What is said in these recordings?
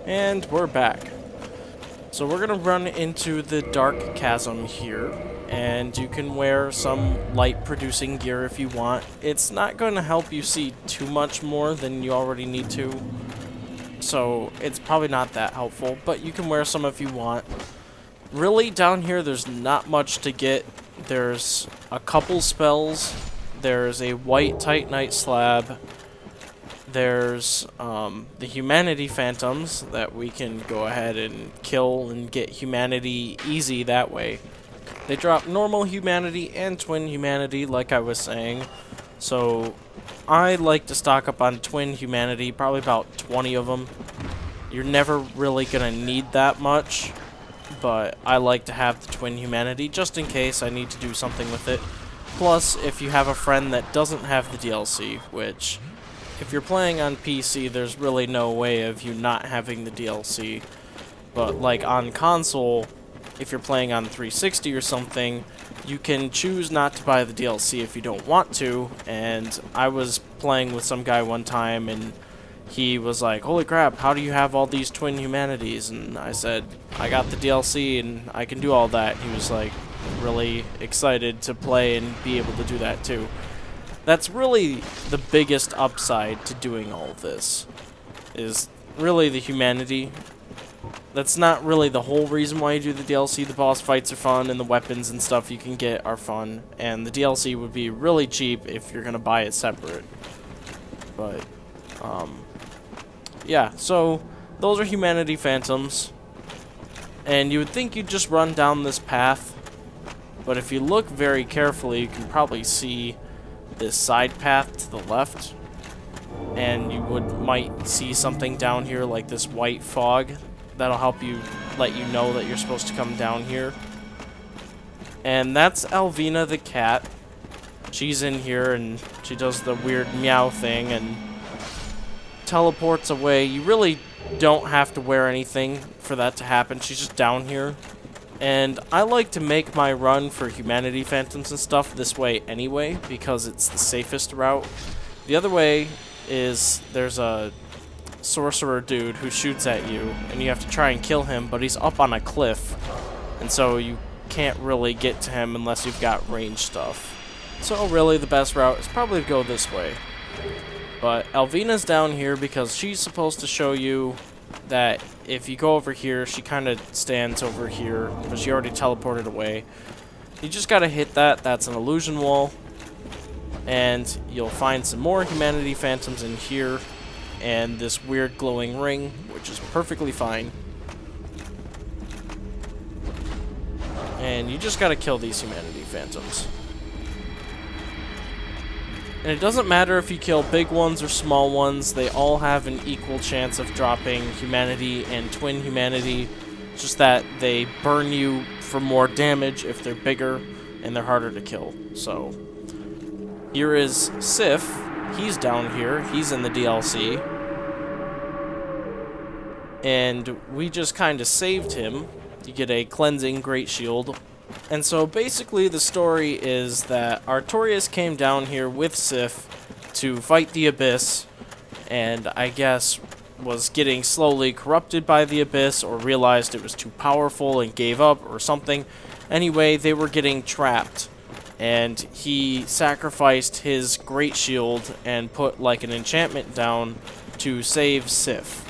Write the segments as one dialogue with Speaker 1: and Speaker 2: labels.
Speaker 1: And we're back. So we're gonna run into the Dark Chasm here, and you can wear some light producing gear if you want. It's not gonna help you see too much more than you already need to, so it's probably not that helpful, but you can wear some if you want. Really, down here there's not much to get. There's a couple spells. There's a white Titanite slab. There's the Humanity Phantoms that we can go ahead and kill and get Humanity easy that way. They drop normal Humanity and Twin Humanity, like I was saying. So I like to stock up on Twin Humanity, probably about 20 of them. You're never really going to need that much, but I like to have the Twin Humanity just in case I need to do something with it. Plus, if you have a friend that doesn't have the DLC, which, if you're playing on PC, there's really no way of you not having the DLC. But like on console, if you're playing on 360 or something, you can choose not to buy the DLC if you don't want to. And I was playing with some guy one time, and he was like, "Holy crap, how do you have all these Twin Humanities?" And I said, "I got the DLC and I can do all that." He was like really excited to play and be able to do that too. That's really the biggest upside to doing all of this, is really the humanity. That's not really the whole reason why you do the DLC. The boss fights are fun, and the weapons and stuff you can get are fun, and the DLC would be really cheap if you're going to buy it separate. But, yeah, so those are Humanity Phantoms, and you would think you'd just run down this path, but if you look very carefully, you can probably see this side path to the left, and you might see something down here like this white fog that'll help you let you know that you're supposed to come down here. And that's Alvina the cat. She's in here and she does the weird meow thing and teleports away. You really don't have to wear anything for that to happen. She's just down here. And I like to make my run for Humanity Phantoms and stuff this way anyway, because it's the safest route. The other way is there's a sorcerer dude who shoots at you, and you have to try and kill him, but he's up on a cliff, and so you can't really get to him unless you've got range stuff. So really the best route is probably to go this way. But Alvina's down here because she's supposed to show you that if you go over here, she kind of stands over here, but she already teleported away. You just gotta hit that. That's an illusion wall, and you'll find some more Humanity Phantoms in here, and this weird glowing ring, which is perfectly fine. And you just gotta kill these Humanity Phantoms. And it doesn't matter if you kill big ones or small ones, they all have an equal chance of dropping Humanity and Twin Humanity. It's just that they burn you for more damage if they're bigger, and they're harder to kill. So, here is Sif. He's down here. He's in the DLC. And we just kind of saved him. You get a cleansing great shield. And so basically the story is that Artorias came down here with Sif to fight the Abyss, and I guess was getting slowly corrupted by the Abyss, or realized it was too powerful and gave up or something. Anyway, they were getting trapped, and he sacrificed his great shield and put like an enchantment down to save Sif.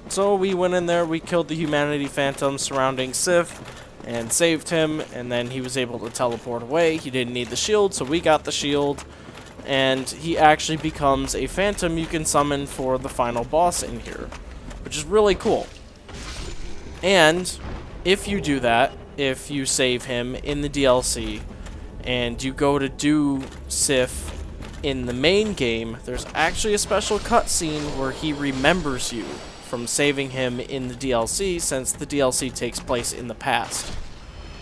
Speaker 1: So we went in there, we killed the Humanity Phantom surrounding Sif, and saved him, and then he was able to teleport away. He didn't need the shield, so we got the shield, and he actually becomes a phantom you can summon for the final boss in here, which is really cool. And if you do that, if you save him in the DLC, and you go to do Sif in the main game, there's actually a special cutscene where he remembers you from saving him in the DLC, since the DLC takes place in the past.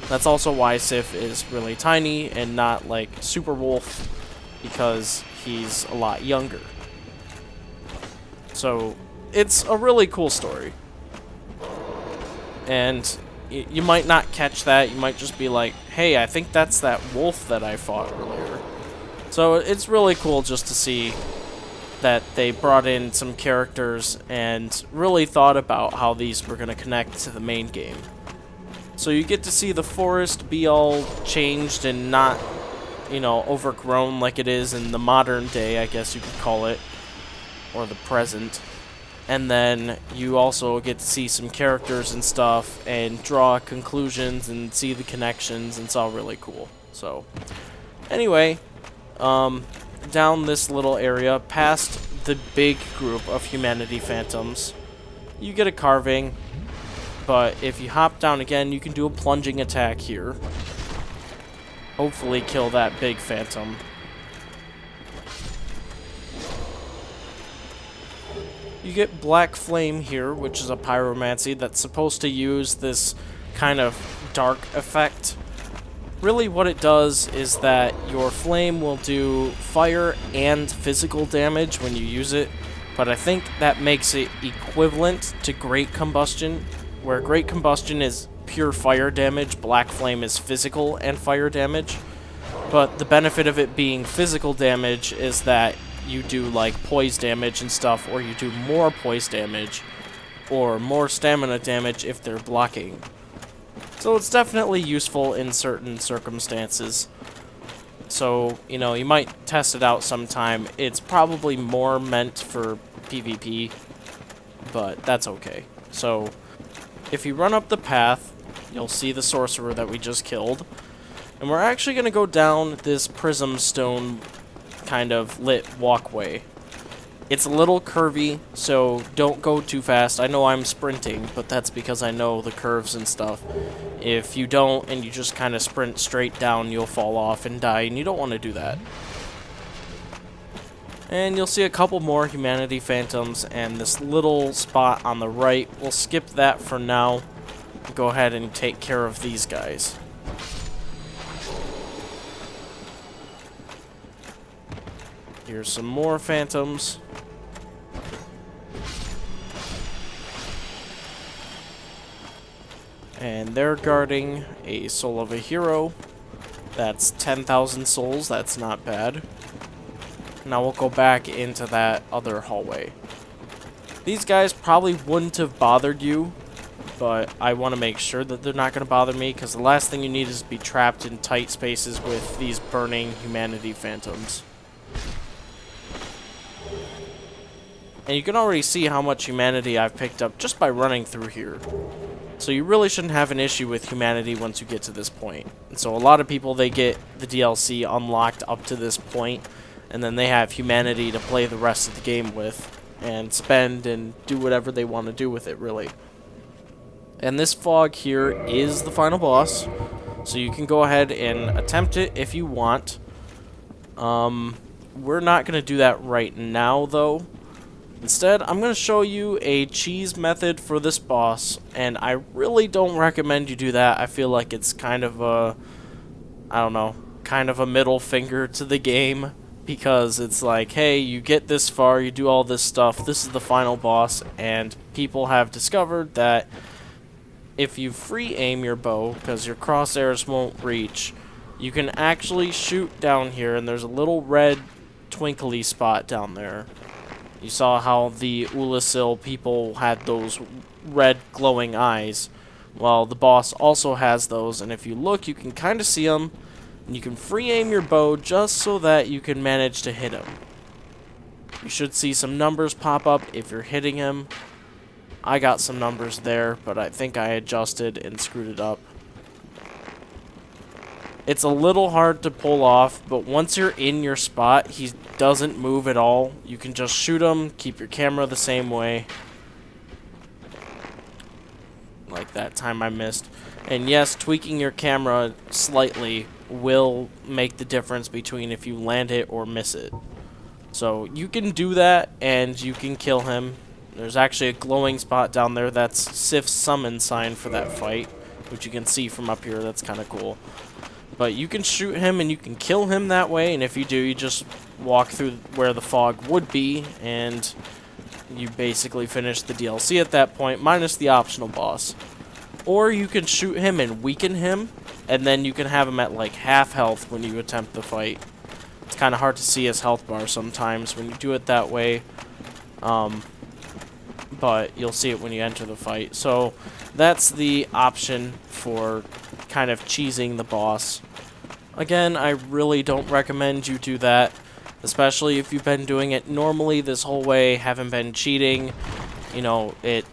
Speaker 1: That's also why Sif is really tiny and not like Super Wolf, because he's a lot younger. So it's a really cool story. And you might not catch that. You might just be like, hey, I think that's that wolf that I fought earlier. So it's really cool just to see that they brought in some characters and really thought about how these were going to connect to the main game. So you get to see the forest be all changed and not, you know, overgrown like it is in the modern day, I guess you could call it, or the present. And then you also get to see some characters and stuff and draw conclusions and see the connections, and it's all really cool. So, anyway, down this little area, past the big group of humanity phantoms, you get a carving, but if you hop down again, you can do a plunging attack here. Hopefully kill that big phantom. You get Black Flame here, which is a pyromancy that's supposed to use this kind of dark effect. Really what it does is that your flame will do fire and physical damage when you use it, but I think that makes it equivalent to Great Combustion, where Great Combustion is pure fire damage, Black Flame is physical and fire damage. But the benefit of it being physical damage is that you do like poise damage and stuff, or you do more poise damage or more stamina damage if they're blocking. So it's definitely useful in certain circumstances. So, you know, you might test it out sometime. It's probably more meant for PvP, but that's okay. So, if you run up the path, you'll see the sorcerer that we just killed. And we're actually going to go down this prism stone kind of lit walkway. It's a little curvy, so don't go too fast. I know I'm sprinting, but that's because I know the curves and stuff. If you don't and you just kind of sprint straight down, you'll fall off and die, and you don't want to do that. And you'll see a couple more humanity phantoms and this little spot on the right. We'll skip that for now. Go ahead and take care of these guys. Here's some more phantoms. And they're guarding a soul of a hero. That's 10,000 souls. That's not bad. Now we'll go back into that other hallway. These guys probably wouldn't have bothered you, but I want to make sure that they're not going to bother me, because the last thing you need is to be trapped in tight spaces with these burning humanity phantoms. And you can already see how much humanity I've picked up just by running through here. So you really shouldn't have an issue with humanity once you get to this point. And so a lot of people, they get the DLC unlocked up to this point, and then they have humanity to play the rest of the game with and spend and do whatever they want to do with it, really. And this fog here is the final boss, so you can go ahead and attempt it if you want. We're not going to do that right now, though. Instead, I'm going to show you a cheese method for this boss, and I really don't recommend you do that. I feel like it's kind of a, I don't know, kind of a middle finger to the game, because it's like, hey, you get this far, you do all this stuff, this is the final boss, and people have discovered that if you free aim your bow, because your crosshairs won't reach, you can actually shoot down here, and there's a little red twinkly spot down there. You saw how the Ulasil people had those red glowing eyes. Well, the boss also has those, and if you look, you can kind of see them, and you can free aim your bow just so that you can manage to hit him. You should see some numbers pop up if you're hitting him. I got some numbers there, but I think I adjusted and screwed it up. It's a little hard to pull off, but once you're in your spot, he doesn't move at all. You can just shoot him, keep your camera the same way. Like that time I missed. And yes, tweaking your camera slightly will make the difference between if you land it or miss it. So you can do that, and you can kill him. There's actually a glowing spot down there. That's Sif's summon sign for that fight, which you can see from up here. That's kind of cool. But you can shoot him and you can kill him that way, and if you do, you just walk through where the fog would be, and you basically finish the DLC at that point, minus the optional boss. Or you can shoot him and weaken him, and then you can have him at like half health when you attempt the fight. It's kind of hard to see his health bar sometimes when you do it that way. But you'll see it when you enter the fight. So that's the option for kind of cheesing the boss. Again, I really don't recommend you do that, especially if you've been doing it normally this whole way, haven't been cheating. You know, it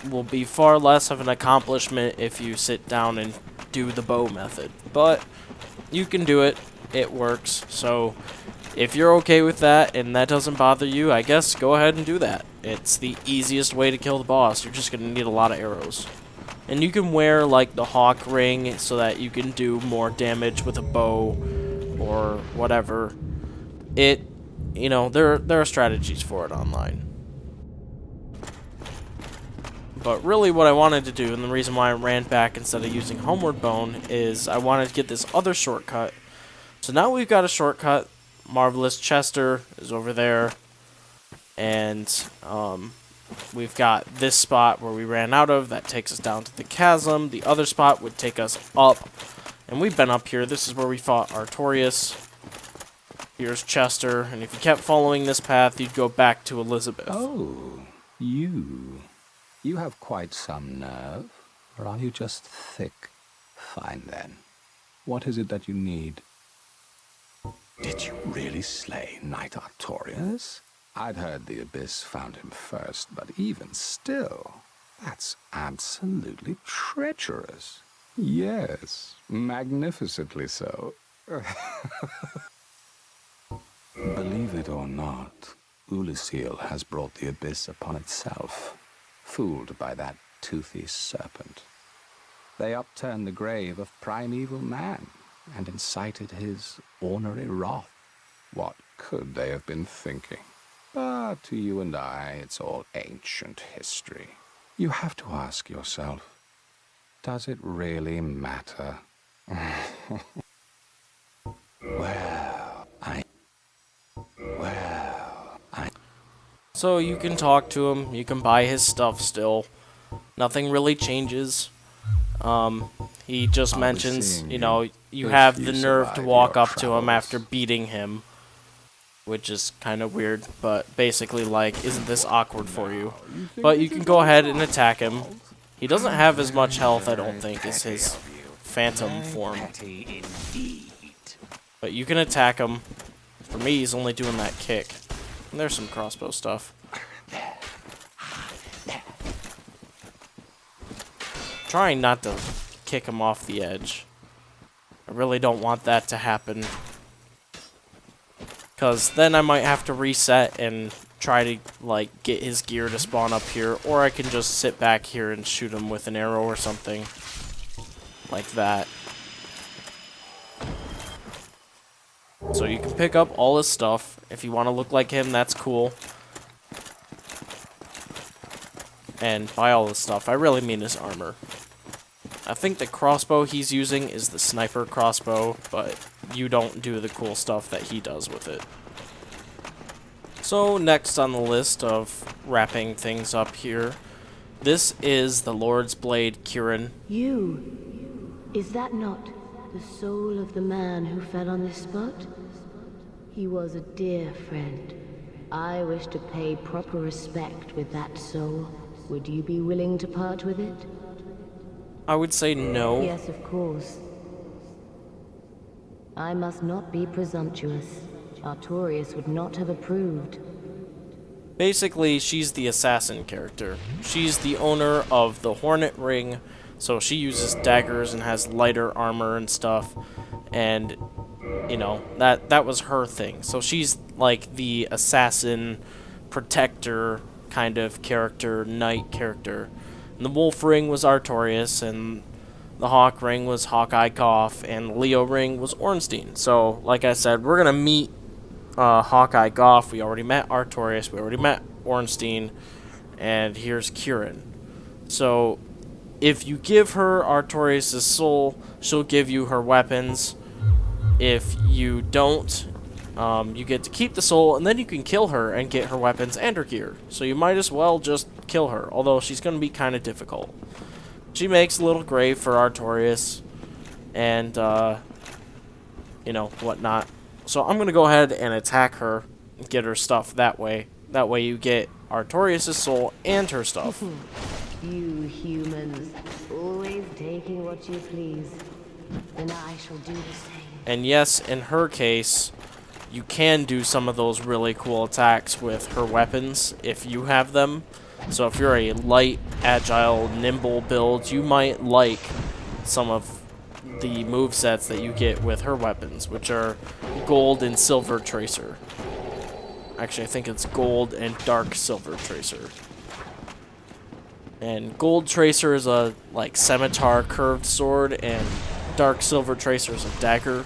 Speaker 1: will be far less of an accomplishment if you sit down and do the bow method. But you can do it. It works. So if you're okay with that and that doesn't bother you, I guess go ahead and do that. It's the easiest way to kill the boss. You're just going to need a lot of arrows. And you can wear, like, the hawk ring so that you can do more damage with a bow or whatever. You know, there are strategies for it online. But really what I wanted to do, and the reason why I ran back instead of using Homeward Bone, is I wanted to get this other shortcut. So now we've got a shortcut. Marvellous Chester is over there. And, we've got this spot where we ran out of. That takes us down to the chasm. The other spot would take us up. And we've been up here. This is where we fought Artorias. Here's Chester. And if you kept following this path, you'd go back to Elizabeth.
Speaker 2: Oh, you. You have quite some nerve. Or are you just thick? Fine then. What is it that you need? Did you really slay Knight Artorias? I'd heard the Abyss found him first, but even still, that's absolutely treacherous. Yes, magnificently so. Believe it or not, Ulysses has brought the Abyss upon itself, fooled by that toothy serpent. They upturned the grave of primeval man and incited his ornery wrath. What could they have been thinking? But to you and I, it's all ancient history. You have to ask yourself, does it really matter?
Speaker 1: So you can talk to him, you can buy his stuff still. Nothing really changes. He just mentions, you know, you have the nerve to walk up to him after beating him. Which is kind of weird, but basically like, isn't this awkward for you? But you can go ahead and attack him. He doesn't have as much health, I don't think, as his phantom form. But you can attack him. For me, he's only doing that kick. And there's some crossbow stuff. Trying not to kick him off the edge. I really don't want that to happen. Because then I might have to reset and try to, like, get his gear to spawn up here. Or I can just sit back here and shoot him with an arrow or something. Like that. So you can pick up all his stuff. If you want to look like him, that's cool. And buy all his stuff. I really mean his armor. I think the crossbow he's using is the sniper crossbow, but you don't do the cool stuff that he does with it. So next on the list of wrapping things up here, this is the Lord's Blade Ciaran.
Speaker 3: You, is that not the soul of the man who fell on this spot? He was a dear friend. I wish to pay proper respect with that soul. Would you be willing to part with it?
Speaker 1: I would say no.
Speaker 3: Yes, of course. I must not be presumptuous. Artorias would not have approved.
Speaker 1: Basically, she's the assassin character. She's the owner of the Hornet Ring, so she uses daggers and has lighter armor and stuff. And, you know, that was her thing. So she's like the assassin, protector kind of character, knight character. And the Wolf Ring was Artorias, and the Hawk Ring was Hawkeye Goff, and Leo Ring was Ornstein. So, like I said, we're going to meet Hawkeye Goff. We already met Artorias, we already met Ornstein, and here's Ciaran. So, if you give her Artorias' soul, she'll give you her weapons. If you don't, you get to keep the soul, and then you can kill her and get her weapons and her gear. So you might as well just kill her, although she's going to be kind of difficult. She makes a little grave for Artorias, and, you know, whatnot. So I'm going to go ahead and attack her, get her stuff that way. That way you get Artorias' soul and her stuff.
Speaker 3: You humans, always taking what you please. Then I shall do the same.
Speaker 1: And yes, in her case, you can do some of those really cool attacks with her weapons if you have them. So if you're a light, agile, nimble build, you might like some of the movesets that you get with her weapons, which are gold and silver tracer. Actually, I think it's gold and dark silver tracer. And gold tracer is a like scimitar curved sword, and dark silver tracer is a dagger.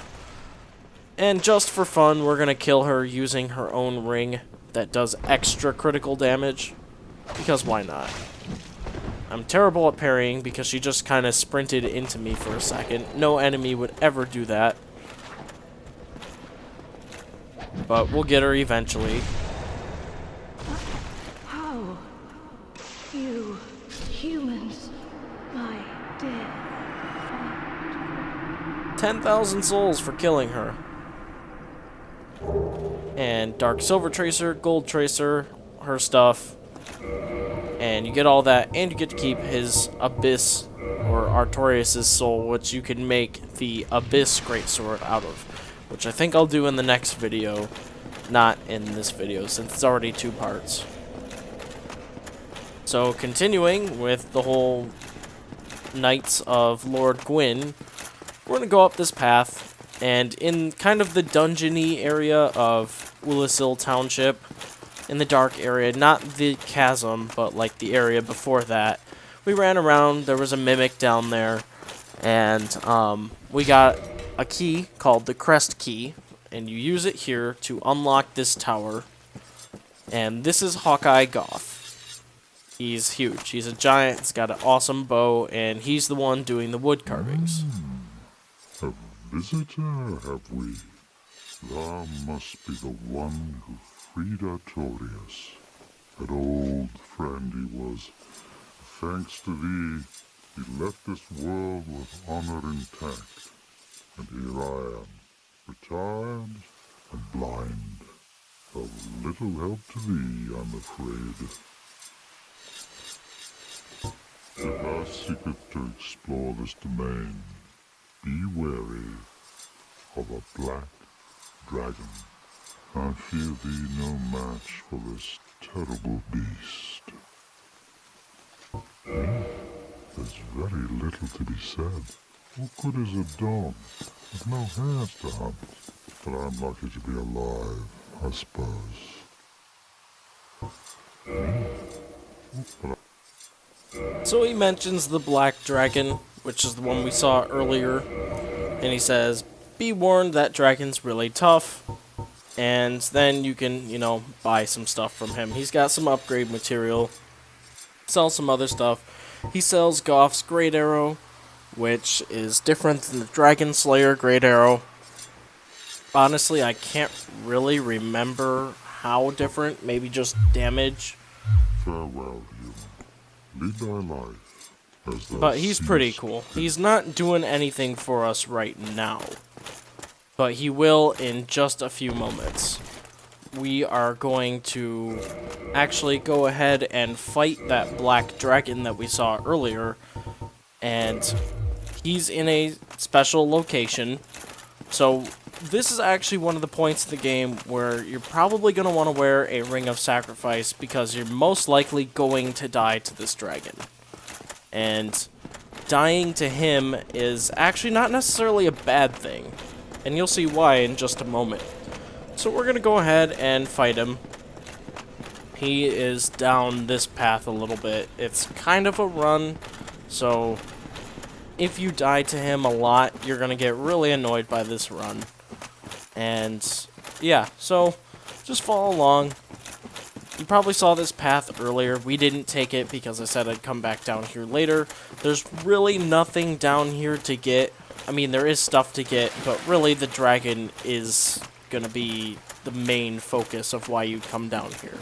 Speaker 1: And just for fun, we're gonna kill her using her own ring that does extra critical damage, because why not? I'm terrible at parrying because she just kind of sprinted into me for a second. No enemy would ever do that. But we'll get her eventually.
Speaker 3: How? You humans, my dear.
Speaker 1: 10,000 souls for killing her. And dark silver tracer, gold tracer, her stuff. And you get all that, and you get to keep his abyss, or Artorias' soul, which you can make the abyss greatsword out of. Which I think I'll do in the next video, not in this video, since it's already 2 parts. So, continuing with the whole Knights of Lord Gwyn, we're going to go up this path, and in kind of the dungeon-y area of Ulisil Township, in the dark area, not the chasm, but like the area before that, we ran around, there was a mimic down there, and we got a key called the Crest Key, and you use it here to unlock this tower. And this is Hawkeye Goth. He's huge. He's a giant, he's got an awesome bow, and he's the one doing the wood carvings.
Speaker 4: A visitor, have we? Thou must be the one who freed Artorias. An old friend he was. Thanks to thee, he left this world with honor intact. And here I am, retired and blind. Of little help to thee, I'm afraid. If thou seekest to explore this domain, be wary of a black dragon. I fear thee no match for this terrible beast. There's very little to be said. What good is a dog with no hairs to hunt? But I'm lucky to be alive, I suppose.
Speaker 1: So he mentions the black dragon, which is the one we saw earlier, and he says, be warned, that dragon's really tough. And then you can, buy some stuff from him. He's got some upgrade material. Sells some other stuff. He sells Goff's Great Arrow, which is different than the Dragon Slayer Great Arrow. Honestly, I can't really remember how different. Maybe just damage.
Speaker 4: Farewell, human. Lead thy life. As thou
Speaker 1: But he's pretty
Speaker 4: seest
Speaker 1: cool.
Speaker 4: fit.
Speaker 1: He's not doing anything for us right now. But he will in just a few moments. We are going to actually go ahead and fight that black dragon that we saw earlier. And he's in a special location. So this is actually one of the points of the game where you're probably going to want to wear a Ring of Sacrifice, because you're most likely going to die to this dragon. And dying to him is actually not necessarily a bad thing. And you'll see why in just a moment. So we're going to go ahead and fight him. He is down this path a little bit. It's kind of a run, so if you die to him a lot, you're going to get really annoyed by this run. And yeah, so just follow along. You probably saw this path earlier. We didn't take it because I said I'd come back down here later. There's really nothing down here to get. I mean, there is stuff to get, but really the dragon is going to be the main focus of why you come down here.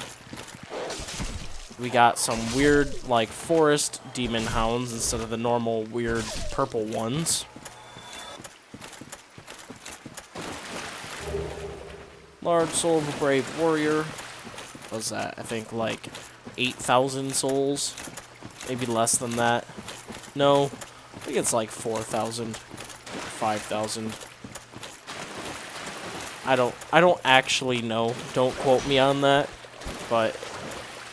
Speaker 1: We got some weird, like, forest demon hounds instead of the normal weird purple ones. Large soul of a brave warrior. What was that? I think like 8,000 souls. Maybe less than that. No, I think it's like 4,000. 5,000. I don't actually know. Don't quote me on that. But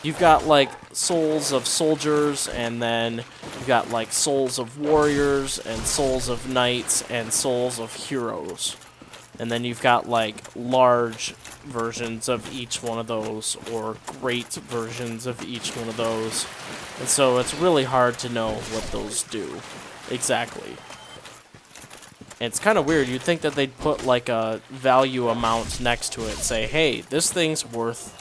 Speaker 1: you've got like souls of soldiers, and then you've got like souls of warriors, and souls of knights, and souls of heroes. And then you've got like large versions of each one of those, or great versions of each one of those. And so it's really hard to know what those do exactly. And it's kind of weird. You'd think that they'd put like a value amount next to it, say, hey, this thing's worth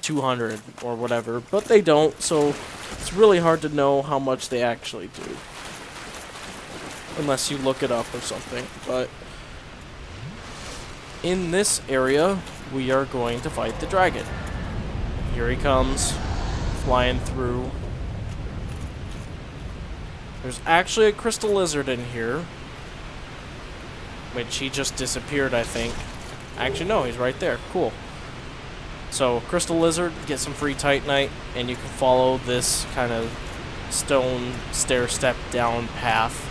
Speaker 1: 200 or whatever, but they don't, so it's really hard to know how much they actually do. Unless you look it up or something. But in this area, we are going to fight the dragon. Here he comes, flying through. There's actually a crystal lizard in here, which he just disappeared, I think. Actually, no, he's right there. Cool. So, crystal lizard, get some free Titanite, and you can follow this kind of stone stair-step down path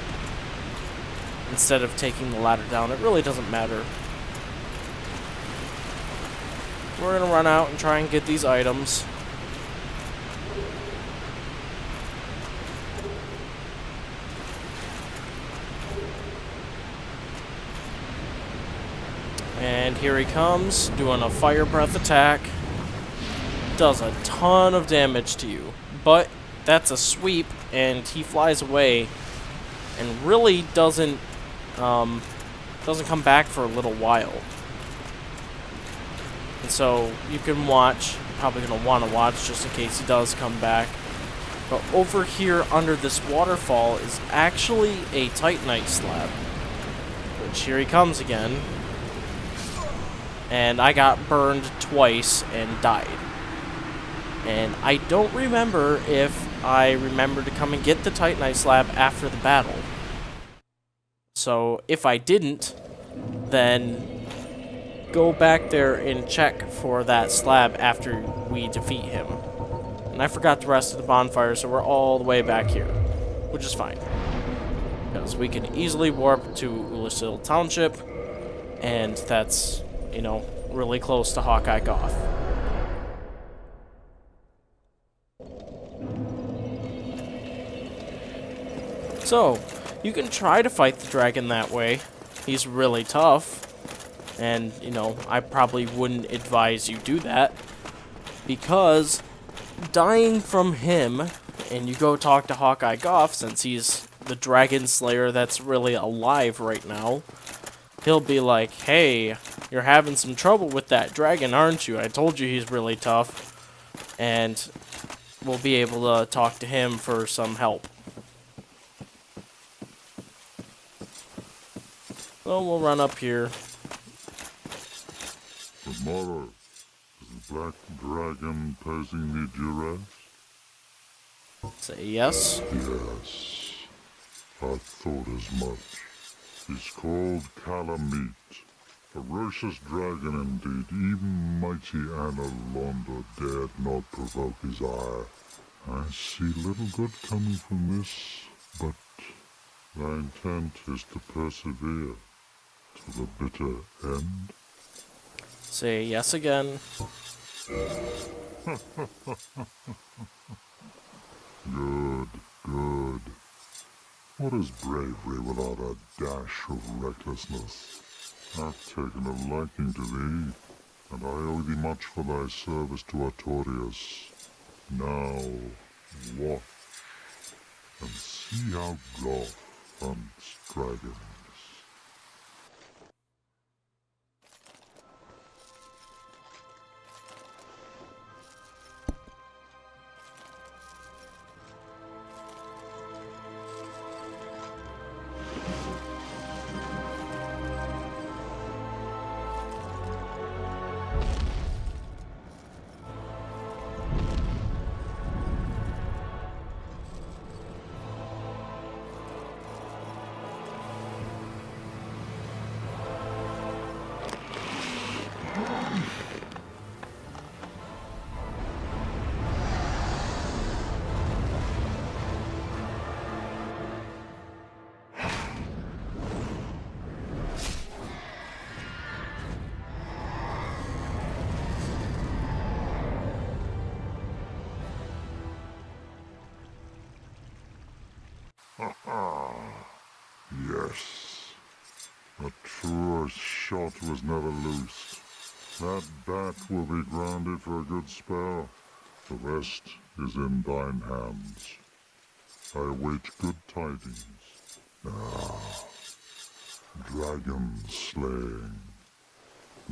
Speaker 1: instead of taking the ladder down. It really doesn't matter. We're gonna run out and try and get these items. And here he comes, doing a fire breath attack. Does a ton of damage to you. But that's a sweep, and he flies away and really doesn't come back for a little while. And so you can watch, probably going to want to watch just in case he does come back. But over here under this waterfall is actually a Titanite slab. Which here he comes again. And I got burned twice and died. And I don't remember if I remembered to come and get the Titanite slab after the battle. So if I didn't, then go back there and check for that slab after we defeat him. And I forgot the rest of the bonfire, so we're all the way back here, which is fine. Because we can easily warp to Ulyssil Township, and that's, you know, really close to Hawkeye Goth. So, you can try to fight the dragon that way. He's really tough. And, you know, I probably wouldn't advise you do that. Because dying from him, and you go talk to Hawkeye Goth, since he's the dragon slayer that's really alive right now, he'll be like, hey, you're having some trouble with that dragon, aren't you? I told you he's really tough. And we'll be able to talk to him for some help. So we'll run up here.
Speaker 4: Tomorrow, is the black dragon posing the duress?
Speaker 1: Say yes.
Speaker 4: Yes, I thought as much. He's called Calamite. Ferocious dragon indeed. Even mighty Anna Londa dared not provoke his ire. I see little good coming from this, but thy intent is to persevere to the bitter end.
Speaker 1: Say yes again.
Speaker 4: Good, good. What is bravery without a dash of recklessness? I've taken a liking to thee, and I owe thee much for thy service to Artorias. Now, watch, and see how Goth hunts dragons. Yes. A truer shot was never loosed. That bat will be grounded for a good spell. The rest is in thine hands. I await good tidings. Dragon slaying.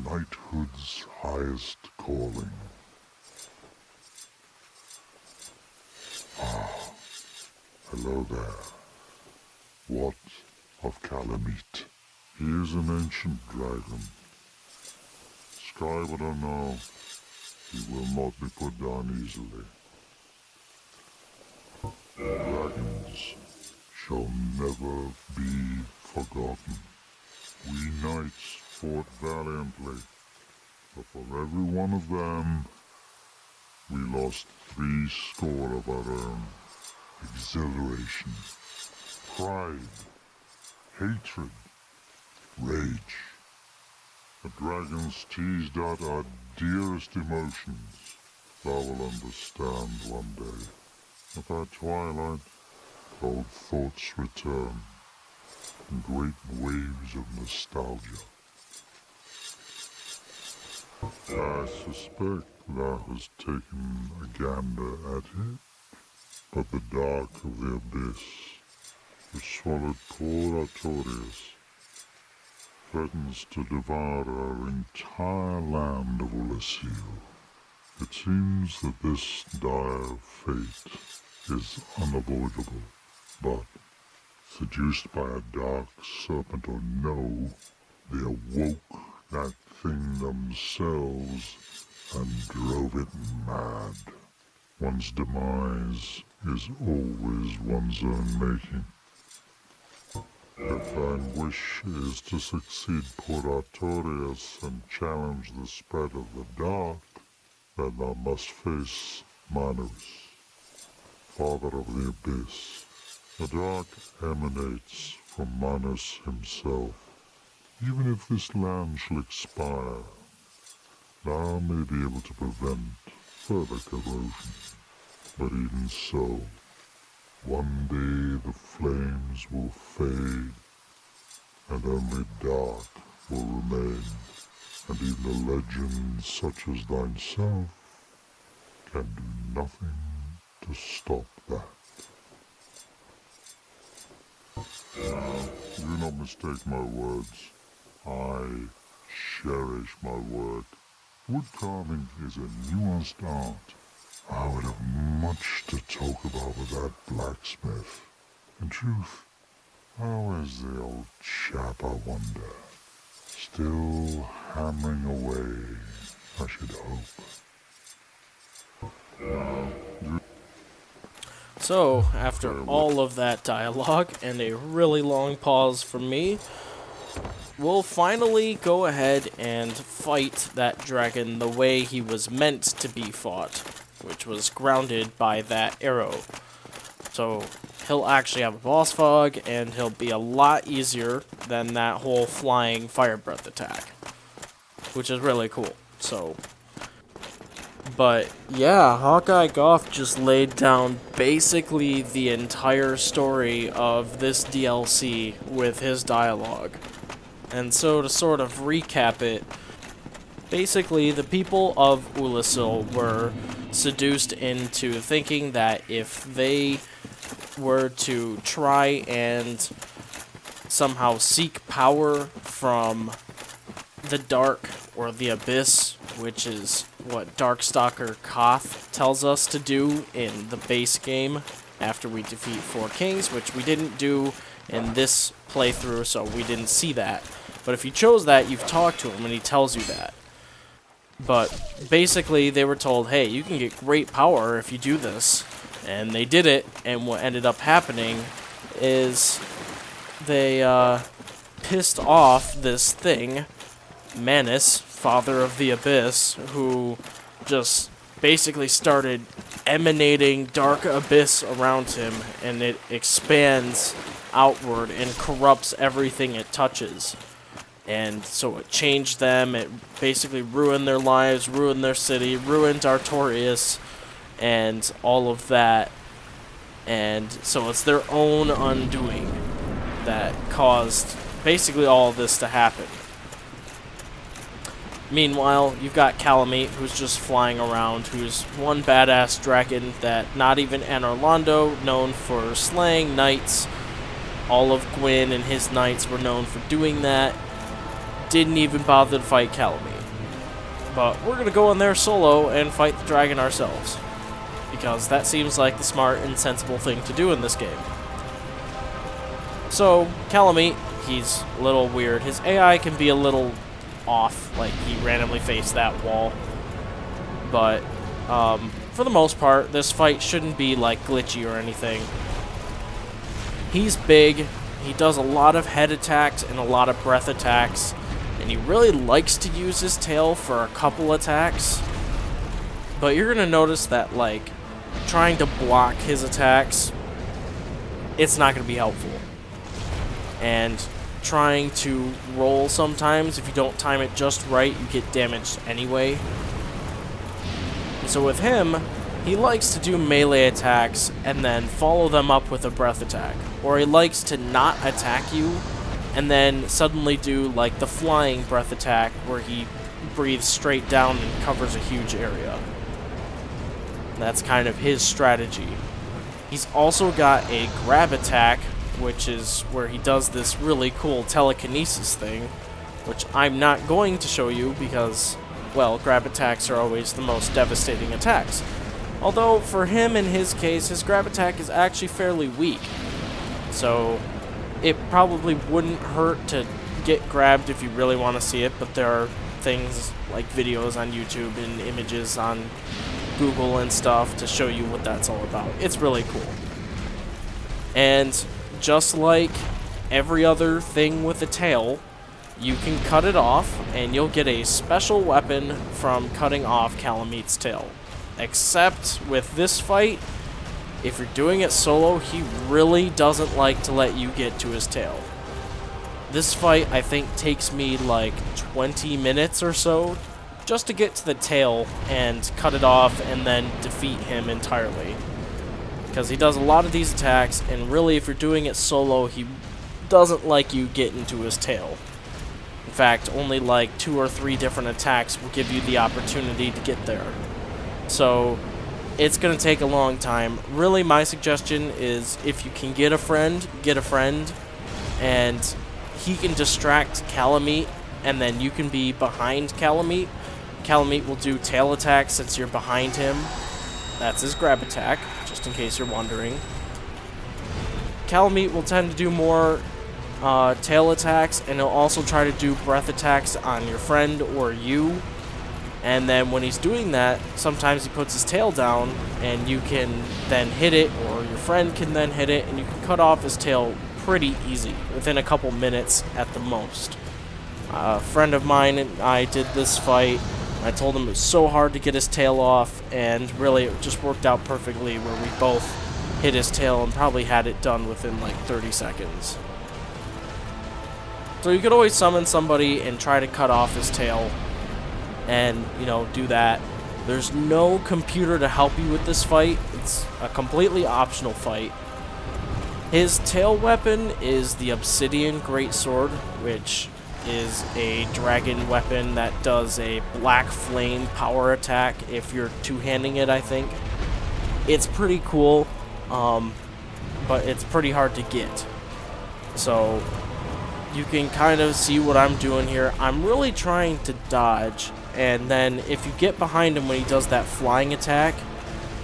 Speaker 4: Knighthood's highest calling. Hello there. What of Calamite? He is an ancient dragon. Skyward or no, he will not be put down easily. Dragons shall never be forgotten. We knights fought valiantly, but for every one of them, we lost 80 of our own. Exhilaration, pride, hatred, rage. The dragons teased out our dearest emotions. Thou will understand one day. At our twilight, old thoughts return in great waves of nostalgia. I suspect thou hast taken a gander at it, but the dark of the abyss, which swallowed poor Artorias, threatens to devour our entire land of Ulyssil. It seems that this dire fate is unavoidable, but seduced by a dark serpent or no, they awoke that thing themselves and drove it mad. One's demise is always one's own making. If thine wish is to succeed poor Artorias and challenge the spread of the dark, then thou must face Manus, father of the abyss. The dark emanates from Manus himself. Even if this land shall expire, thou may be able to prevent further corrosion. But even so, one day the flames will fade, and only dark will remain, and even a legend such as thyself can do nothing to stop that. Now, do not mistake my words. I cherish my work. Wood carving is a nuanced art. I would have much to talk about with that blacksmith. In truth, how is the old chap, I wonder? Still hammering away, I should hope.
Speaker 1: So, after all of that dialogue and a really long pause from me, we'll finally go ahead and fight that dragon the way he was meant to be fought, which was grounded by that arrow. So he'll actually have a boss fog, and he'll be a lot easier than that whole flying fire breath attack, which is really cool. So, but yeah, Hawkeye Goff just laid down basically the entire story of this DLC with his dialogue. And so to sort of recap it, basically the people of Ulyssil were seduced into thinking that if they were to try and somehow seek power from the dark or the abyss, which is what Darkstalker Koth tells us to do in the base game after we defeat 4 kings, which we didn't do in this playthrough, so we didn't see that. But if you chose that, you've talked to him and he tells you that. But basically they were told, hey, you can get great power if you do this. And they did it, and what ended up happening is they pissed off this thing, Manus, father of the abyss, who just basically started emanating dark abyss around him, and it expands outward and corrupts everything it touches. And so it changed them, it basically ruined their lives, ruined their city, ruined Artorias, and all of that And so it's their own undoing that caused basically all of this to happen. Meanwhile, you've got Calamite, who's just flying around, who's one badass dragon that not even Anorlando, known for slaying knights, all of Gwyn and his knights were known for doing that, didn't even bother to fight Calamite. But we're going to go in there solo and fight the dragon ourselves, because that seems like the smart and sensible thing to do in this game. So, Calamite, he's a little weird. His AI can be a little off, like he randomly faced that wall. But, for the most part, this fight shouldn't be, like, glitchy or anything. He's big, he does a lot of head attacks and a lot of breath attacks, and he really likes to use his tail for a couple attacks. But you're gonna notice that, like, trying to block his attacks, it's not gonna be helpful. And trying to roll sometimes, if you don't time it just right, you get damaged anyway. And so with him, he likes to do melee attacks and then follow them up with a breath attack. Or he likes to not attack you and then suddenly do like the flying breath attack where he breathes straight down and covers a huge area. That's kind of his strategy. He's also got a grab attack, which is where he does this really cool telekinesis thing, which I'm not going to show you because, well, grab attacks are always the most devastating attacks. Although, for him, in his case, his grab attack is actually fairly weak. So, it probably wouldn't hurt to get grabbed if you really want to see it, but there are things like videos on YouTube and images on Google and stuff to show you what that's all about. It's really cool. And just like every other thing with a tail, you can cut it off and you'll get a special weapon from cutting off Calamite's tail. Except with this fight, if you're doing it solo, he really doesn't like to let you get to his tail. This fight, I think, takes me like 20 minutes or so just to get to the tail and cut it off and then defeat him entirely. Because he does a lot of these attacks, and really if you're doing it solo, he doesn't like you getting to his tail. In fact, only like 2 or 3 different attacks will give you the opportunity to get there. So, it's going to take a long time. Really, my suggestion is if you can get a friend, and he can distract Calamite, and then you can be behind Calamite. Calamite will do tail attacks since you're behind him. That's his grab attack, just in case you're wondering. Calamite will tend to do more tail attacks, and he'll also try to do breath attacks on your friend or you. And then when he's doing that, sometimes he puts his tail down, and you can then hit it, or your friend can then hit it, and you can cut off his tail pretty easy, within a couple minutes at the most. A friend of mine and I did this fight. I told him it was so hard to get his tail off, and really it just worked out perfectly where we both hit his tail and probably had it done within like 30 seconds. So you could always summon somebody and try to cut off his tail and, you know, do that. There's no computer to help you with this fight. It's a completely optional fight. His tail weapon is the Obsidian Greatsword, which is a dragon weapon that does a black flame power attack if you're two-handing it, I think. It's pretty cool, but it's pretty hard to get. So you can kind of see what I'm doing here. I'm really trying to dodge, and then if you get behind him when he does that flying attack,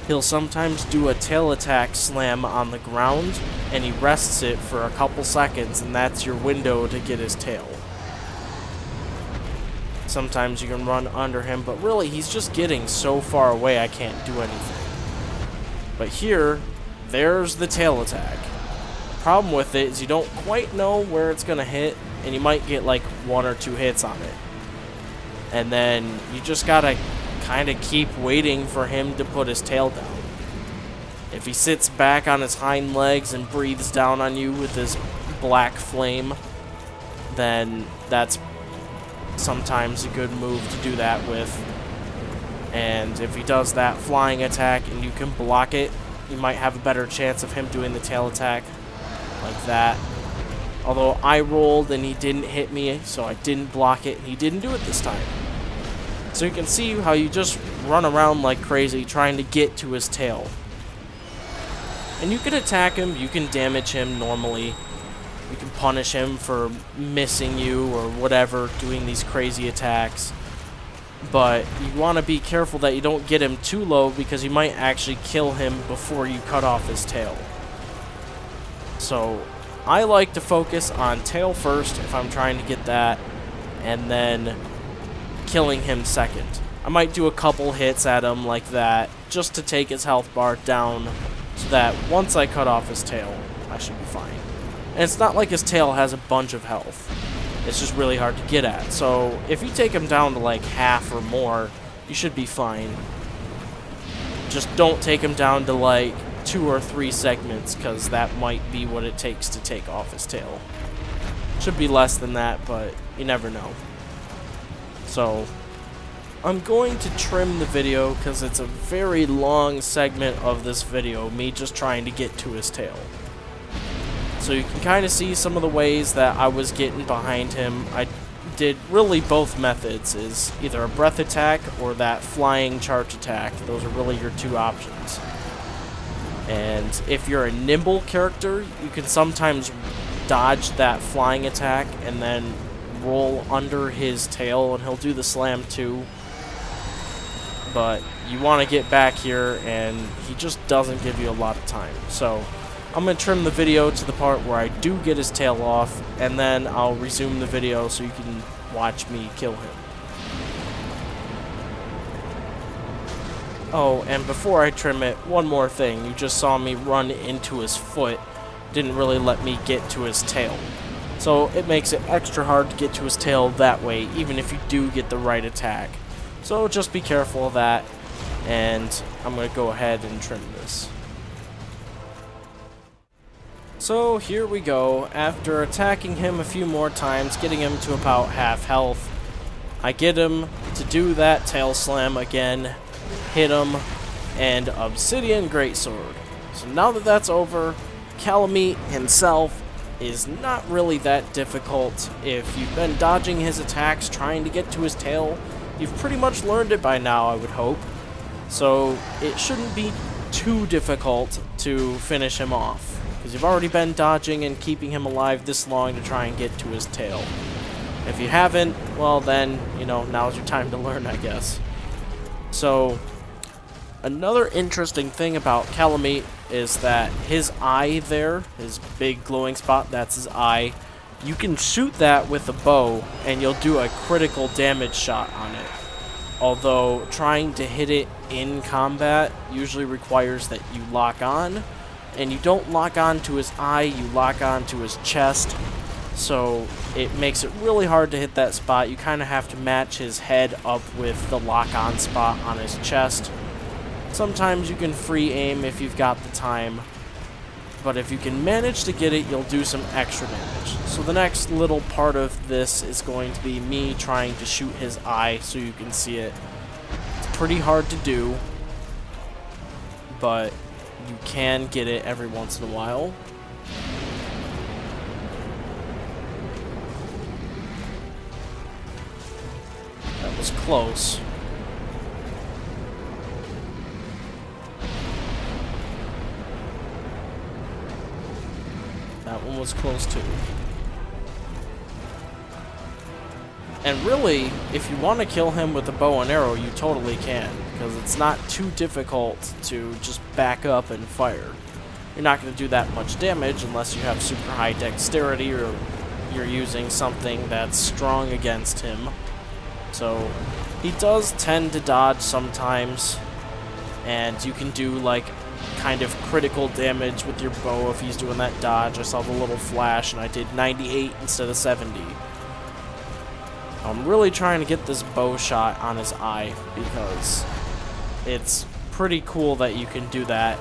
Speaker 1: he'll sometimes do a tail attack slam on the ground, and he rests it for a couple seconds, and that's your window to get his tail. Sometimes you can run under him, but really he's just getting so far away I can't do anything. But here, there's the tail attack. Problem with it is you don't quite know where it's going to hit, and you might get like 1 or 2 hits on it. And then you just gotta kind of keep waiting for him to put his tail down. If he sits back on his hind legs and breathes down on you with his black flame, then that's sometimes a good move to do that with. And if he does that flying attack and you can block it, you might have a better chance of him doing the tail attack like that. Although I rolled and he didn't hit me, so I didn't block it, and he didn't do it this time. So you can see how you just run around like crazy trying to get to his tail. And you can attack him, you can damage him normally. You can punish him for missing you or whatever, doing these crazy attacks. But you want to be careful that you don't get him too low, because you might actually kill him before you cut off his tail. So I like to focus on tail first if I'm trying to get that, and then killing him second. I might do a couple hits at him like that just to take his health bar down, so that once I cut off his tail, I should be fine. And it's not like his tail has a bunch of health. It's just really hard to get at. So if you take him down to like half or more, you should be fine. Just don't take him down to like 2 or 3 segments, because that might be what it takes to take off his tail. Should be less than that, but you never know. So I'm going to trim the video because it's a very long segment of this video, me just trying to get to his tail. So you can kind of see some of the ways that I was getting behind him. I did really both methods, is either a breath attack or that flying charge attack. Those are really your 2 options. And if you're a nimble character, you can sometimes dodge that flying attack and then roll under his tail, and he'll do the slam too. But you want to get back here, and he just doesn't give you a lot of time. So I'm going to trim the video to the part where I do get his tail off, and then I'll resume the video so you can watch me kill him. Oh, and before I trim it, one more thing. You just saw me run into his foot. Didn't really let me get to his tail. So it makes it extra hard to get to his tail that way, even if you do get the right attack. So just be careful of that, and I'm going to go ahead and trim this. So here we go. After attacking him a few more times, getting him to about half health, I get him to do that tail slam again, hit him, and Obsidian Greatsword. So now that that's over, Kalameet himself is not really that difficult. If you've been dodging his attacks, trying to get to his tail, you've pretty much learned it by now, I would hope. So it shouldn't be too difficult to finish him off, because you've already been dodging and keeping him alive this long to try and get to his tail. If you haven't, well then, you know, now's your time to learn, I guess. So another interesting thing about Kalameet is that his eye there, his big glowing spot, that's his eye, you can shoot that with a bow and you'll do a critical damage shot on it. Although trying to hit it in combat usually requires that you lock on, and you don't lock on to his eye, you lock on to his chest. So it makes it really hard to hit that spot. You kind of have to match his head up with the lock-on spot on his chest. Sometimes you can free aim if you've got the time, but if you can manage to get it, you'll do some extra damage. So the next little part of this is going to be me trying to shoot his eye so you can see it. It's pretty hard to do, but you can get it every once in a while. That was close. That one was close too. And really, if you want to kill him with a bow and arrow, you totally can, because it's not too difficult to just back up and fire. You're not going to do that much damage unless you have super high dexterity or you're using something that's strong against him. So he does tend to dodge sometimes, and you can do like kind of critical damage with your bow if he's doing that dodge. I saw the little flash and I did 98 instead of 70. I'm really trying to get this bow shot on his eye because it's pretty cool that you can do that,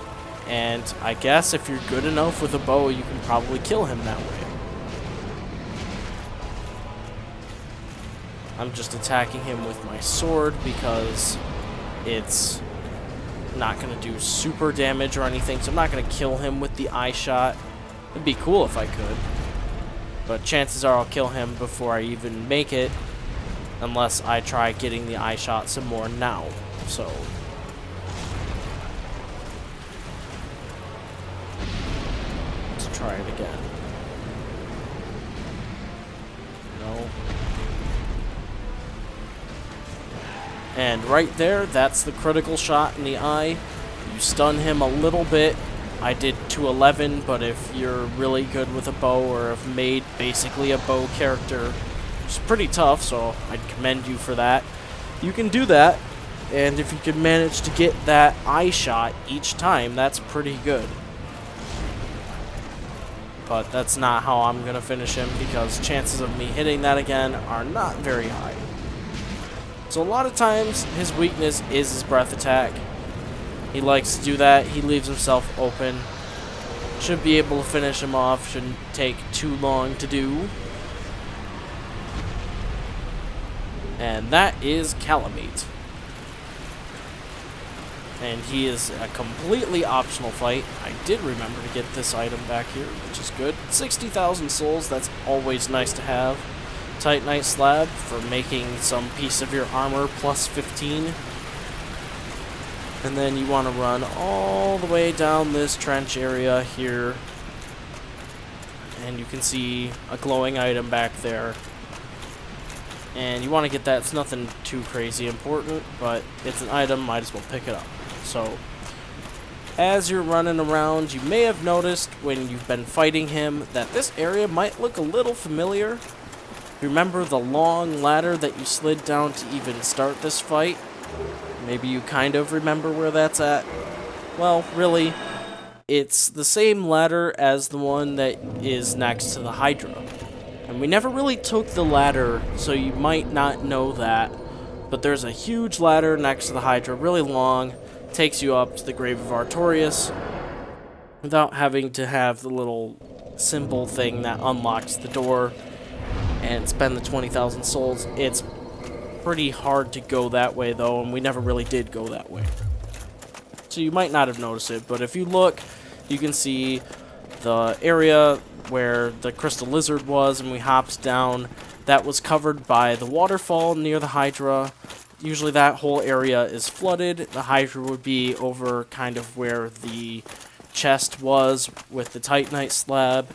Speaker 1: and I guess if you're good enough with a bow, you can probably kill him that way. I'm just attacking him with my sword because it's not going to do super damage or anything, so I'm not going to kill him with the eye shot. It'd be cool if I could, but chances are I'll kill him before I even make it, unless I try getting the eye shot some more now. So let's try it again. No. And right there, that's the critical shot in the eye. You stun him a little bit. I did 211, but if you're really good with a bow or have made basically a bow character, it's pretty tough, so I'd commend you for that. You can do that, and if you can manage to get that eye shot each time, that's pretty good. But that's not how I'm going to finish him, because chances of me hitting that again are not very high. So a lot of times, his weakness is his breath attack. He likes to do that. He leaves himself open. Should be able to finish him off. Shouldn't take too long to do. And that is Calamite. And he is a completely optional fight. I did remember to get this item back here, which is good. 60,000 souls, that's always nice to have. Titanite slab for making some piece of your armor plus 15. And then you want to run all the way down this trench area here. And you can see a glowing item back there. And you want to get that. It's nothing too crazy important, but it's an item, might as well pick it up. So, as you're running around, you may have noticed when you've been fighting him that this area might look a little familiar. Remember the long ladder that you slid down to even start this fight? Maybe you kind of remember where that's at. Well, really, it's the same ladder as the one that is next to the Hydra. And we never really took the ladder, so you might not know that. But there's a huge ladder next to the Hydra, really long, takes you up to the grave of Artorias without having to have the little symbol thing that unlocks the door and spend the 20,000 souls. It's pretty hard to go that way though, and we never really did go that way. So you might not have noticed it, but if you look, you can see the area where the crystal lizard was, and we hopped down. That was covered by the waterfall near the Hydra. Usually that whole area is flooded. The Hydra would be over kind of where the chest was with the Titanite slab.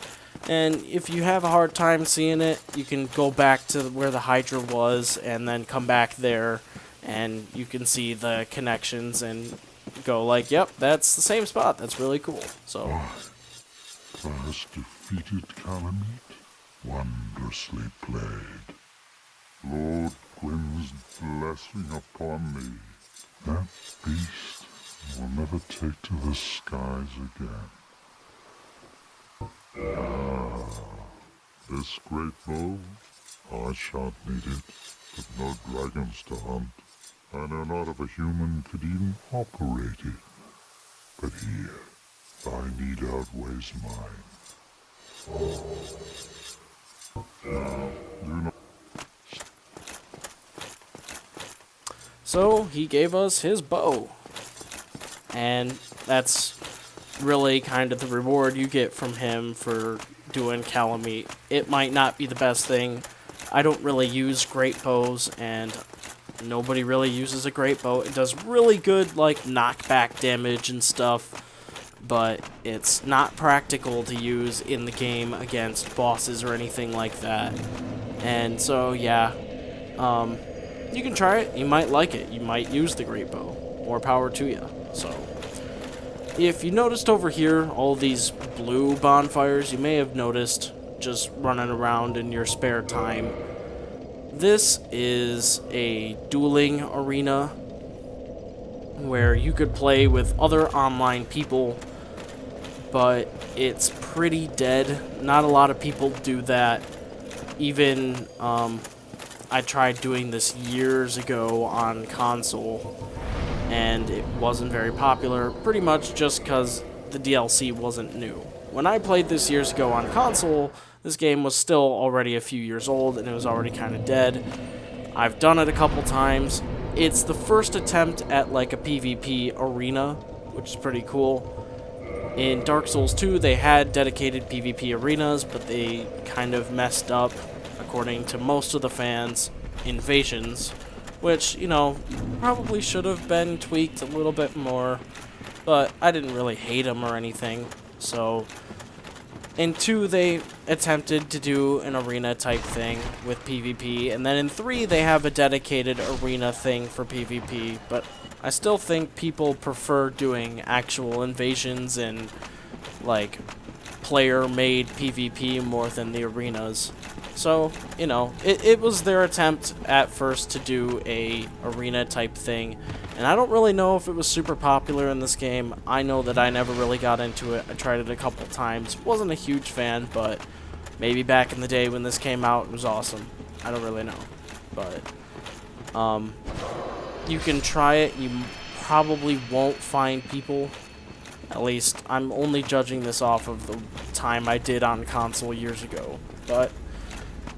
Speaker 1: And if you have a hard time seeing it, you can go back to where the Hydra was and then come back there, and you can see the connections and go like, yep, that's the same spot. That's really cool. So,
Speaker 4: Thou hast defeated Calamite. Wondrously played. Lord Gwyn's blessing upon thee. That beast will never take to the skies again. This great bow, I shan't need it, but no dragons to hunt. I know not if a human could even operate it. But here, thy need outweighs mine. Now, do not...
Speaker 1: So he gave us his bow. And that's really kind of the reward you get from him for doing Calamite. It might not be the best thing. I don't really use great bows, and nobody really uses a great bow. It does really good, like, knockback damage and stuff, but it's not practical to use in the game against bosses or anything like that. And so, yeah, you can try it. You might like it. You might use the great bow. More power to you. So, if you noticed over here all these blue bonfires, you may have noticed just running around in your spare time. This is a dueling arena where you could play with other online people, but it's pretty dead. Not a lot of people do that. Even, I tried doing this years ago on console, and it wasn't very popular, pretty much just because the DLC wasn't new. When I played this years ago on console, this game was still already a few years old, and it was already kind of dead. I've done it a couple times. it's the first attempt at like a PvP arena, which is pretty cool. In Dark Souls 2, they had dedicated PvP arenas, but they kind of messed up, according to most of the fans, invasions, which, you know, probably should have been tweaked a little bit more, but I didn't really hate them or anything. So in 2, they attempted to do an arena type thing with PvP, and then in 3, they have a dedicated arena thing for PvP, but I still think people prefer doing actual invasions and, like, player-made PvP more than the arenas. So, you know, it was their attempt at first to do a arena type thing, and I don't really know if it was super popular in this game. I know that I never really got into it. I tried it a couple times. Wasn't a huge fan, but maybe back in the day when this came out, it was awesome. I don't really know. But, you can try it. You probably won't find people. At least, I'm only judging this off of the time I did on console years ago. But,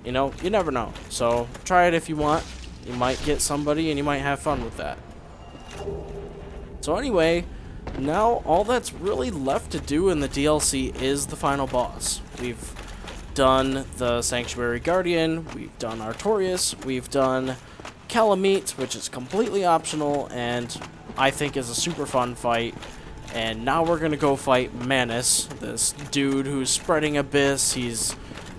Speaker 1: you know, you never know. So, try it if you want. You might get somebody and you might have fun with that. So anyway, now all that's really left to do in the DLC is the final boss. We've done the Sanctuary Guardian, we've done Artorias, we've done Calamite, which is completely optional and I think is a super fun fight. And now we're gonna go fight Manus, this dude who's spreading abyss. He's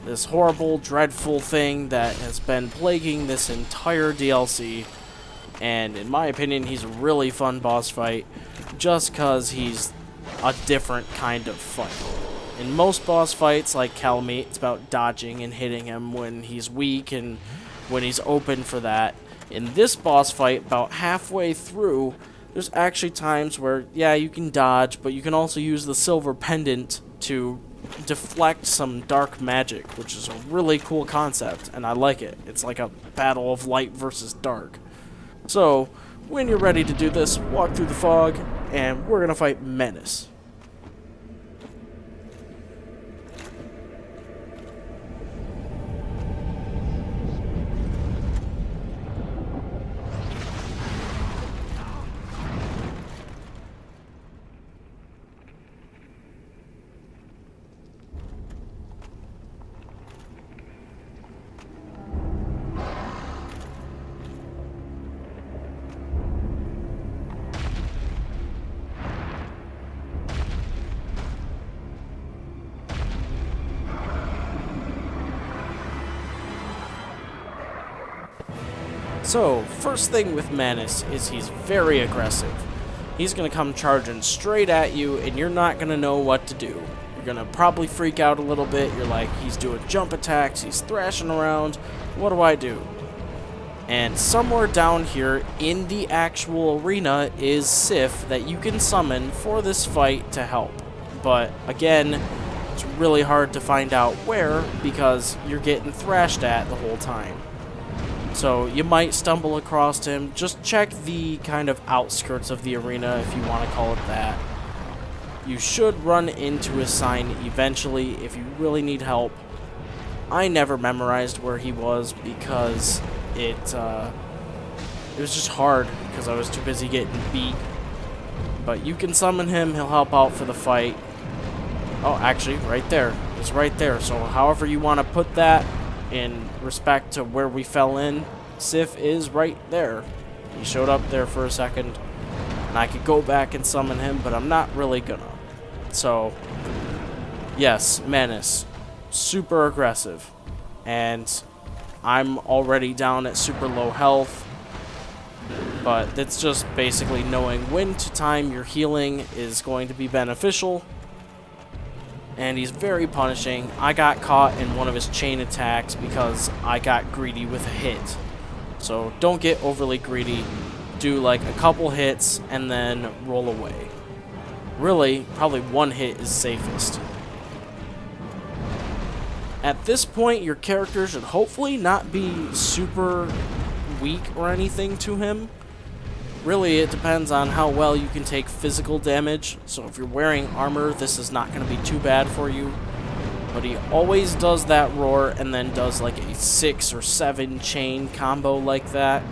Speaker 1: this horrible, dreadful thing that has been plaguing this entire DLC. And in my opinion, he's a really fun boss fight just because he's a different kind of fight. In most boss fights, like Calamite, it's about dodging and hitting him when he's weak and when he's open for that. In this boss fight, about halfway through, there's actually times where, yeah, you can dodge, but you can also use the silver pendant to deflect some dark magic, which is a really cool concept, and I like it. It's like a battle of light versus dark. So, when you're ready to do this, walk through the fog, and we're gonna fight Manus. So, first thing with Manus is he's very aggressive. He's going to come charging straight at you, and you're not going to know what to do. You're going to probably freak out a little bit. You're like, he's doing jump attacks, he's thrashing around. What do I do? And somewhere down here in the actual arena is Sif that you can summon for this fight to help. But, again, it's really hard to find out where because you're getting thrashed at the whole time. So you might stumble across him. Just check the kind of outskirts of the arena, if you want to call it that. You should run into his sign eventually if you really need help. I never memorized where he was because it was just hard because I was too busy getting beat. But you can summon him, he'll help out for the fight. Oh, actually, right there. It's right there. So however you want to put that in respect to where we fell in, Sif is right there. He showed up there for a second, and I could go back and summon him, but I'm not really gonna. So, yes, Manus, super aggressive, and I'm already down at super low health, but that's just basically knowing when to time your healing is going to be beneficial. And he's very punishing. I got caught in one of his chain attacks because I got greedy with a hit. So don't get overly greedy. Do like a couple hits and then roll away. Really, probably one hit is safest. At this point, your character should hopefully not be super weak or anything to him. Really, it depends on how well you can take physical damage. So if you're wearing armor, this is not going to be too bad for you. But he always does that roar and then does like a 6 or 7 chain combo like that.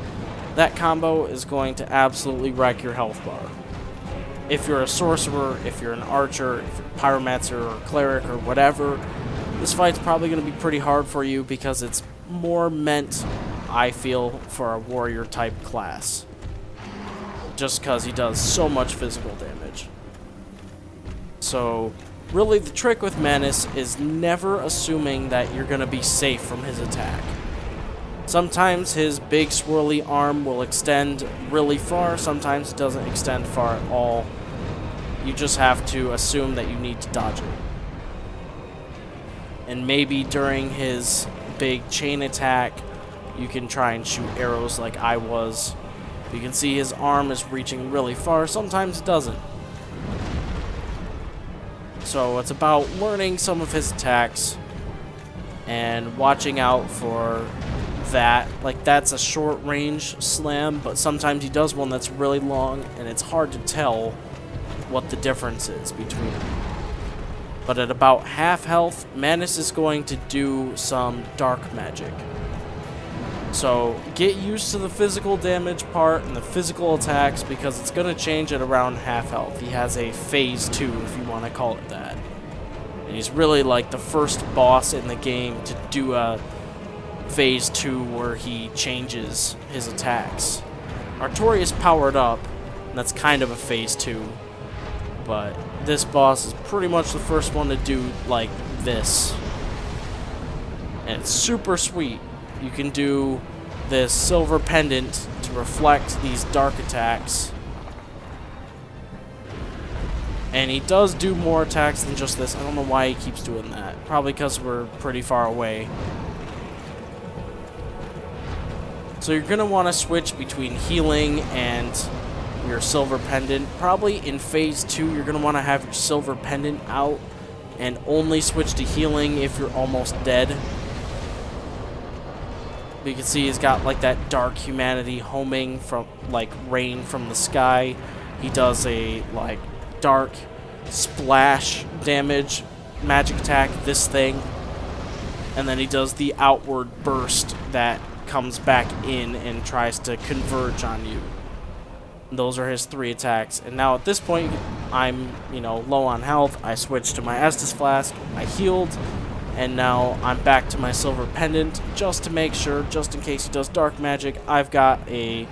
Speaker 1: that combo is going to absolutely wreck your health bar. If you're a sorcerer, if you're an archer, if you're a pyromancer or cleric or whatever, this fight's probably going to be pretty hard for you because it's more meant, I feel, for a warrior type class. Just because he does so much physical damage. So, really the trick with Manus is never assuming that you're going to be safe from his attack. Sometimes his big swirly arm will extend really far, sometimes it doesn't extend far at all. You just have to assume that you need to dodge it. And maybe during his big chain attack, you can try and shoot arrows like I was. You can see his arm is reaching really far, sometimes it doesn't. So it's about learning some of his attacks and watching out for that. Like, that's a short range slam, but sometimes he does one that's really long and it's hard to tell what the difference is between them. But at about half health, Manus is going to do some dark magic. So get used to the physical damage part and the physical attacks because it's going to change at around half health. He has a phase 2, if you want to call it that. And he's really like the first boss in the game to do a phase 2 where he changes his attacks. Artorias powered up, and that's kind of a phase 2. But this boss is pretty much the first one to do like this. And it's super sweet. You can do this silver pendant to reflect these dark attacks. And he does do more attacks than just this. I don't know why he keeps doing that. Probably because we're pretty far away. So you're going to want to switch between healing and your silver pendant. Probably in phase 2, you're going to want to have your silver pendant out and only switch to healing if you're almost dead. You can see he's got like that dark humanity homing from like rain from the sky. He does a like dark splash damage magic attack, this thing. And then he does the outward burst that comes back in and tries to converge on you. Those are his 3 attacks. And now at this point, I'm, low on health. I switched to my Estus Flask. I healed. And now I'm back to my silver pendant just to make sure, just in case he does dark magic, I've got a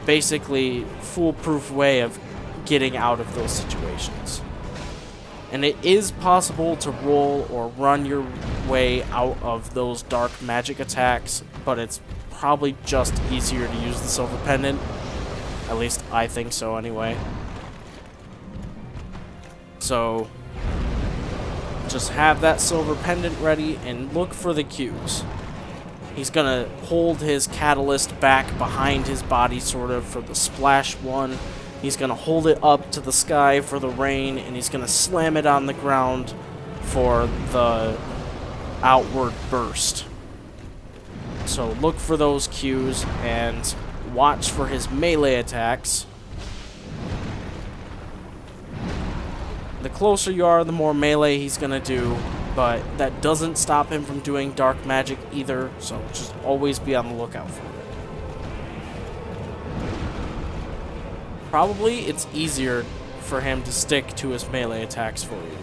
Speaker 1: basically foolproof way of getting out of those situations. And it is possible to roll or run your way out of those dark magic attacks, but it's probably just easier to use the silver pendant. At least I think so anyway. So just have that silver pendant ready and look for the cues. He's gonna hold his catalyst back behind his body sort of for the splash one. He's gonna hold it up to the sky for the rain, and he's gonna slam it on the ground for the outward burst. So look for those cues and watch for his melee attacks. The closer you are, the more melee he's gonna do, but that doesn't stop him from doing dark magic either, so just always be on the lookout for it. Probably it's easier for him to stick to his melee attacks for you.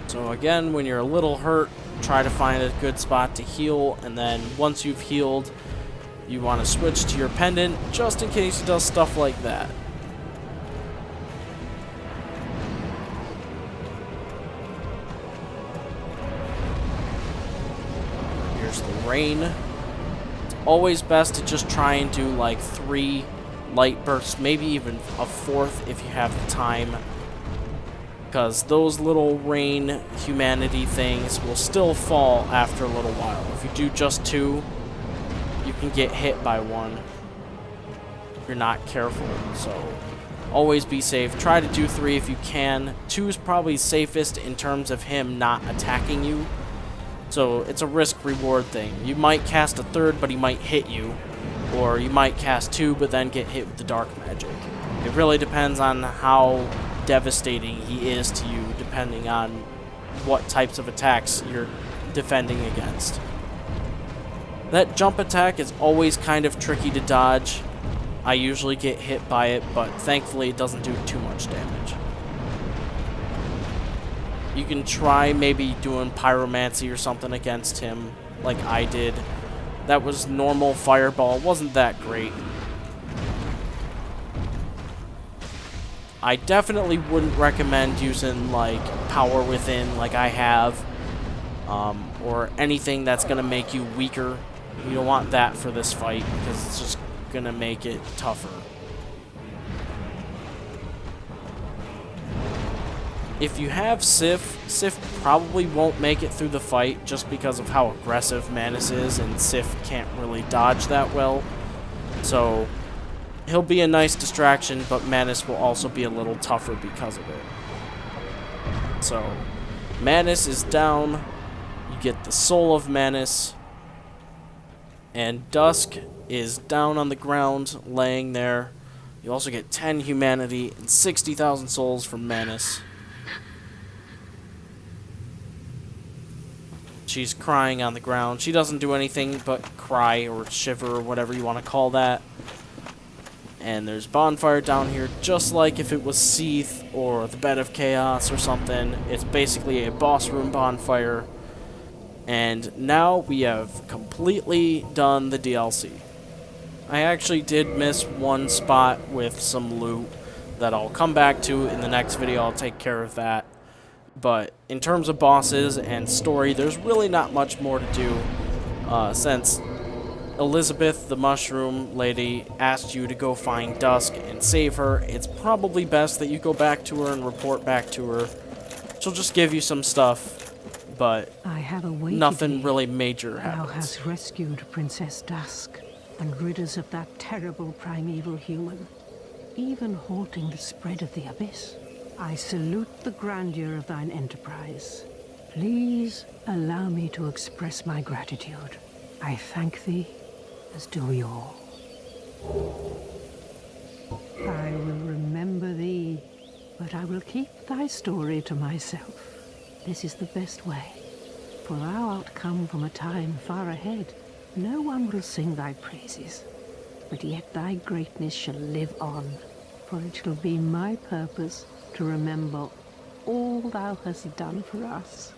Speaker 1: So again, when you're a little hurt, try to find a good spot to heal, and then once you've healed, you want to switch to your pendant just in case he does stuff like that. Here's the rain. It's always best to just try and do like 3 light bursts, maybe even a 4th if you have the time. Because those little rain humanity things will still fall after a little while. If you do just 2, you can get hit by one if you're not careful. So always be safe. Try to do 3 if you can. 2 is probably safest in terms of him not attacking you. So it's a risk-reward thing. You might cast a 3rd, but he might hit you. Or you might cast 2, but then get hit with the dark magic. It really depends on how devastating he is to you, depending on what types of attacks you're defending against. That jump attack is always kind of tricky to dodge. I usually get hit by it, but thankfully it doesn't do too much damage. You can try maybe doing pyromancy or something against him, like I did. That was normal fireball, wasn't that great. I definitely wouldn't recommend using like Power Within like I have, or anything that's going to make you weaker. You don't want that for this fight because it's just going to make it tougher. If you have Sif probably won't make it through the fight just because of how aggressive Manus is, and Sif can't really dodge that well. So he'll be a nice distraction, but Manus will also be a little tougher because of it. So Manus is down. You get the Soul of Manus. And Dusk is down on the ground, laying there. You also get 10 humanity and 60,000 souls from Manus. She's crying on the ground. She doesn't do anything but cry or shiver or whatever you want to call that. And there's bonfire down here, just like if it was Seath or the Bed of Chaos or something. It's basically a boss room bonfire. And now we have completely done the DLC. I actually did miss one spot with some loot that I'll come back to in the next video. I'll take care of that. But in terms of bosses and story, there's really not much more to do, since Elizabeth, the mushroom lady, asked you to go find Dusk and save her. It's probably best that you go back to her and report back to her. She'll just give you some stuff, but nothing really major happens.
Speaker 5: Thou hast rescued Princess Dusk and rid us of that terrible primeval human, even halting the spread of the abyss. I salute the grandeur of thine enterprise. Please allow me to express my gratitude. I thank thee, as do we all. I will remember thee, but I will keep thy story to myself. This is the best way, for thou art come from a time far ahead. No one will sing thy praises, but yet thy greatness shall live on, for it shall be my purpose to remember all thou hast done for us.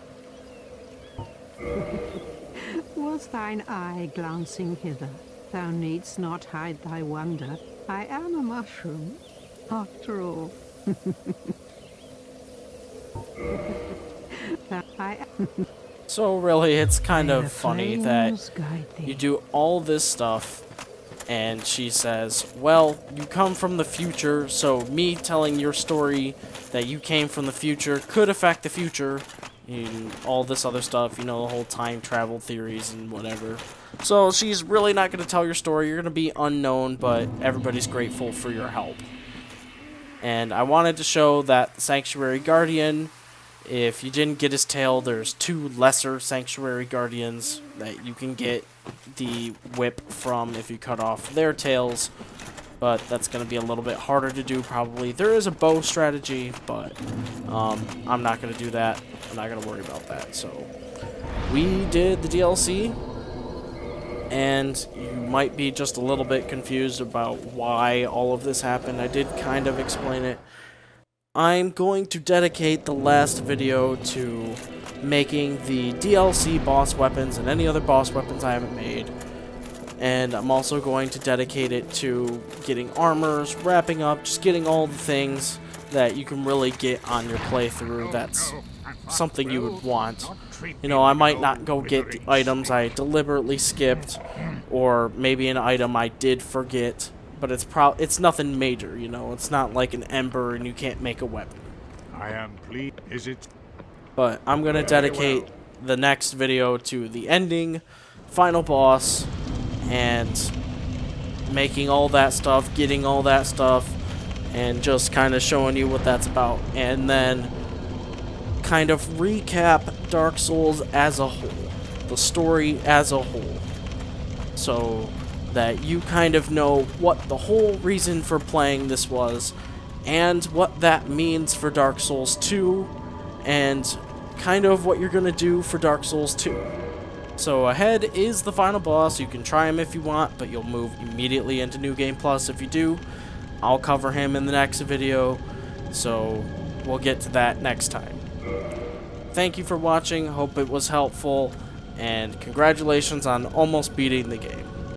Speaker 5: Was thine eye glancing hither? Thou needst not hide thy wonder. I am a mushroom, after all.
Speaker 1: So really, it's kind of funny that you do all this stuff, and she says, well, you come from the future, so me telling your story that you came from the future could affect the future, and all this other stuff, you know, the whole time travel theories and whatever. So she's really not going to tell your story. You're going to be unknown, but everybody's grateful for your help. And I wanted to show that the Sanctuary Guardian, if you didn't get his tail, there's 2 lesser Sanctuary Guardians that you can get the whip from if you cut off their tails, but that's going to be a little bit harder to do probably. There is a bow strategy, but I'm not going to do that. I'm not going to worry about that. So we did the DLC, and you might be just a little bit confused about why all of this happened. I did kind of explain it. I'm going to dedicate the last video to making the DLC boss weapons and any other boss weapons I haven't made. And I'm also going to dedicate it to getting armors, wrapping up, just getting all the things that you can really get on your playthrough. That's something you would want. You know, I might not go get the items I deliberately skipped, or maybe an item I did forget. But it's nothing major, you know. It's not like an ember and you can't make a weapon.
Speaker 6: I am pleased. Is it?
Speaker 1: But I'm gonna dedicate the next video to the ending, final boss, and making all that stuff, getting all that stuff, and just kind of showing you what that's about, and then kind of recap Dark Souls as a whole, the story as a whole, so that you kind of know what the whole reason for playing this was, and what that means for Dark Souls 2, and kind of what you're going to do for Dark Souls 2. So ahead is the final boss. You can try him if you want, but you'll move immediately into New Game Plus if you do. I'll cover him in the next video, so we'll get to that next time. Thank you for watching, hope it was helpful, and congratulations on almost beating the game.